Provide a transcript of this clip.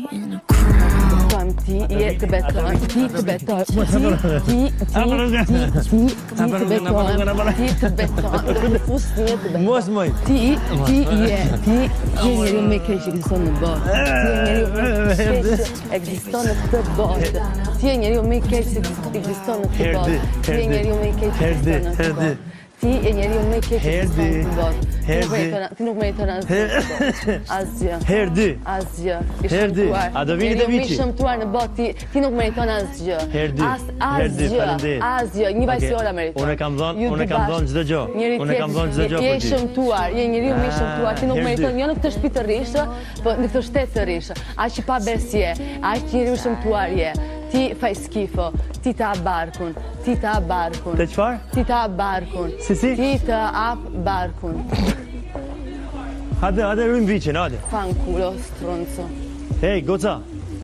Ti je të beton, ti të beton, ti të beton, do fusni të beton. Mos moj. Ti je njeriu më i keq që ekziston në botë. Ti je njeriu më i keq që ekziston në këtë botë. Ti je njeriu më i keq që ekziston në këtë botë. Ti je njeriu më i keq që ekziston në këtë botë. Ti je njeriu më i keq që ekziston në këtë botë. Ti nuk meriton asgjë. Herdi. Asgjë. Herdi. A do vini të vici? Njeriu më shëmtuar në botë, ti nuk meriton asgjë. Herdi. Asgjë, një vajzora meriton. Unë kam dhënë çdo gjë. Unë kam dhënë çdo gjë. Je i shëmtuar, je njeriu më i shëmtuar, ti nuk meriton jo në këtë shtëpi të rishë, po në këtë shtet të rishë. Aq i pa besje, aq njeriu i shëmtuar je. Ti faj skifo, ti ta barkun, ti ta barkun. Të çfarë? Ti ta barkun. Si? Ti të ap barkun. Hajde, rrim viçin, hajde. Fanculo, stronzo. Hey, goca.